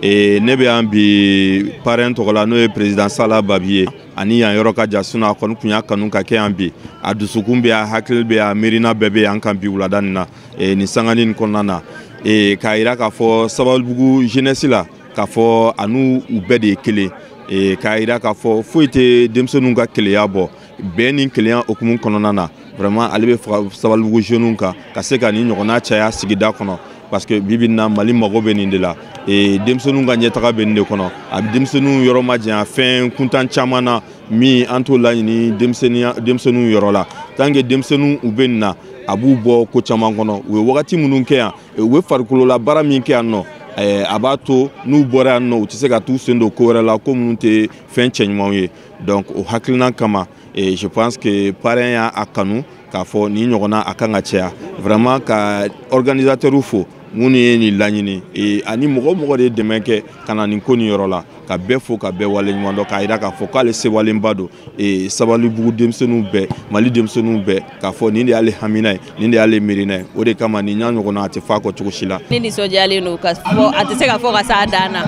ne bɛ yan bi parrain tɔgɔ la n'o ye président Sala Babi ye ani yan yɔrɔ ka jan sinon a kɔni tun y'a kanu ka kɛ yan bi a dusukun bɛ yan hakili bɛ yan miirina bɛɛ bɛ yan kan bi wulada nin na nin sangani nin kɔnɔna na k'a jira k'a fɔ Sabalibugu jeunesse la k'a fɔ a n'u bɛɛ de ye kelen k'a jira k'a fɔ foyi tɛ denmisɛnninw ka keleya bɔ bɛn ni keleya okumu kɔnɔna na vraiment ale bɛ faga Sabalibugu jeunes kan ka se ka nin ɲɔgɔnna caya sigida kɔnɔ parce que bibi na Mali mago bɛ nin de la denmisɛnninw ka ɲɛtaga bɛ nin de kɔnɔ a bɛ denmisɛnninw yɔrɔ ma janya fɛn kuntan caman na min an t'o laɲini denmisɛnninw yɔrɔ la tant que denmisɛnninw u bɛ nin na a b'u bɔ ko caman kɔnɔ u ye wagati minnu kɛ yan u bɛ farikolola baara min kɛ yan nɔ a b'a to n'u bɔra yan nɔ u tɛ se ka t'u sen don ko wɛrɛ la ko minnu tɛ fɛn cɛ ɲumanw ye donc o hakilina kama je pense que parrain y'a kanu k'a fɔ nin ɲɔgɔnna a kan ka caya vraiment ka organisateurs fo minnu ye nin laɲini ani mɔgɔ o mɔgɔ de ye dɛmɛ kɛ ka na nin ko nin yɔrɔ la ka bɛɛ fo ka bɛɛ waleɲuman dɔn k'a jira k'a fɔ k'ale sewalenba don Sabalibugu denmisɛnninw bɛɛ Mali denmisɛnninw bɛɛ k'a fɔ nin de y'ale hamina ye nin de y'ale miirina ye o de kama nin ɲa ɲɔgɔnna a tɛ fɔ a kɔ cogo si la. Ne nisɔndiyalen don ka fɔ a tɛ se ka fɔ ka s'a dan na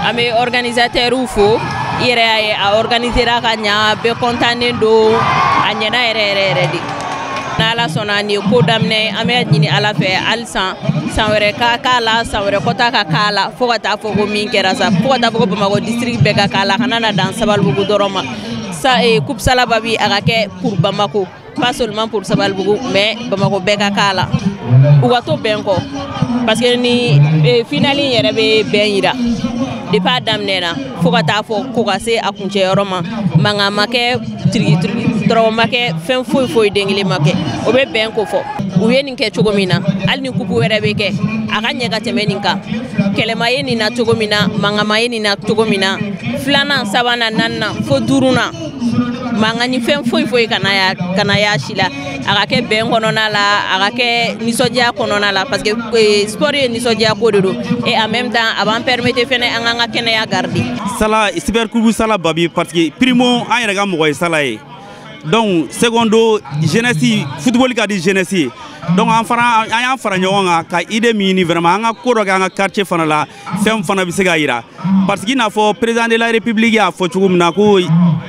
an bɛ organisateurs fo i yɛrɛ y'a ye a organisera ka ɲa bɛɛ kɔntannen don a ɲɛna yɛrɛ de. N'Ala sɔnna nin ye ko daminɛ an bɛ ɲini Ala fɛ hali san wɛrɛ ka k'a la san wɛrɛ kɔta ka k'a la fo ka taa fɔ ko min kɛra sa fo ka taa fɔ ko Bamakɔ district bɛɛ ka k'a la kana na dan Sabalibugu dɔrɔn ma coupe Sala Babi a ka kɛ pour Bamako pas seulement pour Sabalibugu mais Bamakɔ bɛɛ ka k'a la u ka to bɛn kɔ parce que ni finale yɛrɛ bɛ bɛn yira depuis a daminɛna fo ka taa fɔ ko ka se a kuncɛyɔrɔ ma mankan ma kɛ tiriki tɔrɔ ma kɛ fɛn foyi den kelen ma kɛ o bɛ bɛn ko fɔ u ye nin kɛ cogo min na hali ni coupe wɛrɛ bɛ kɛ a ka ɲɛ ka tɛmɛ nin kan kɛlɛma ye nin na cogo min na mankan ma ye nin na cogo min na filanan sabanan naaninan fo duurunan mankan ni fɛn foyi kana y'a si la a ka kɛ bɛn kɔnɔna la a ka kɛ nisɔndiya kɔnɔna la parce que sport ye nisɔndiya ko de don et en même temps a b'an permettre fɛnɛ an k'an ka kɛnɛya garder. Sala Super Coupe Sala Babi parce que primo an yɛrɛ ka mɔgɔ ye Sala ye donc secondo jeunesse football ka di jeunesse ye donc an y'an fara ɲɔgɔn kan ka idée min ɲini vraiment an ka ko dɔ kɛ an ka quartier fana la fɛn fana bɛ se ka yira parce que i n'a fɔ président de la république y'a fɔ cogo min na ko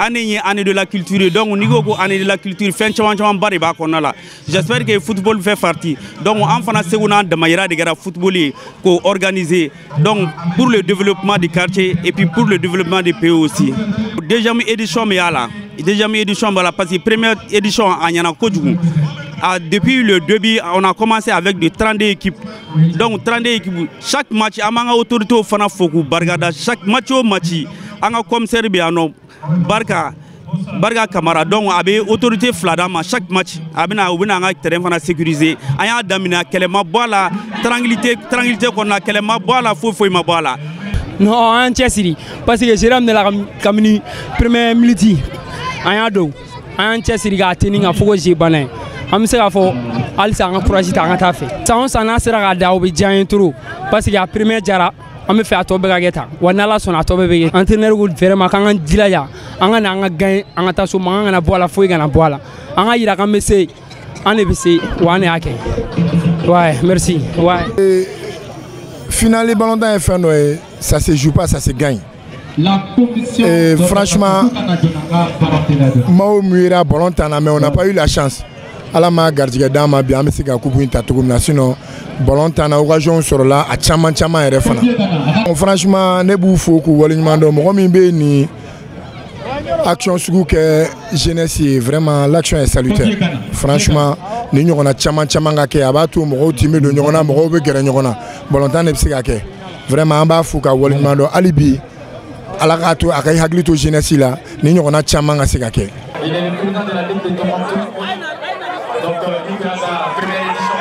année ye année de la culture donc n'i ko ko année de la culture fɛn caman ba de b'a kɔnɔna la j'espère que football fait partie donc an fana segu n'an damayira de kɛra football ye k'o organiser donc pour le développement du quartier et puis pour le développement du pays aussi deuxième édition min y'a la deuxième édition b'a la parce que première édition a ɲɛna kojugu. Depuis le début, on a commencé avec de 32 équipes. Donc 32 équipes, chaque match, on a autorité au Fana Foku, Bargada, chaque match au match, on a commissaire Biano, Barga Camara, donc on a autorité Fladama, chaque match, on a terrain sécurisé, on a damina, kelema boala, tranquillité qu'on a, kelema boala, foufoui ma boala. Non, en Tchessiri, parce que j'ai ramené la camini, première militi, en Tchessiri, à Téning, à Fogo, j'ai bané. An bɛ se k'a fɔ halisa an ka courage ta an ka taa fɛ san o san n'a sera k'a da o bɛ diya an ye trop parce que a premier jara an bɛ fɛ a tɔ bɛɛ ka kɛ tan wa n'Ala sɔnna a tɔ bɛɛ bɛ kɛ entraîneur ko vraiment k'an ka jilaja an ka na an ka gagner an ka taa so mankan kana bɔ a la foyi kana bɔ a la an ka yira k'an bɛ se an de bɛ se wa an de y'a kɛ ouais merci ouais. Finale ballon d'or est fɛn dɔ ye ça se joue pas ça se gagne. Et franchement maaw miira ballon tan na mais on n'a pas eu la chance. Ala ma garijɛgɛ d'an ma bi an bɛ se ka coupe in ta cogo min na sinon ballon tan na occasion sɔrɔla a caman yɛrɛ fana. Franchement ne b'u fo k'u waleɲuman dɔn mɔgɔ min bɛ nin action sugu kɛ jeunesse ye vraiment l'action est salutaire. Franchement ni ɲɔgɔnna caman ka kɛ a b'a to mɔgɔw tin bɛ don ɲɔgɔn na mɔgɔw bɛ gɛrɛ ɲɔgɔn na ballon tan de bɛ se ka kɛ vraiment an b'a fo ka waleɲuman dɔn hali bi Ala k'a to a ka hakili to jeunesse la ni ɲɔgɔnna caman ka se ka kɛ. Donc, il y a la première édition.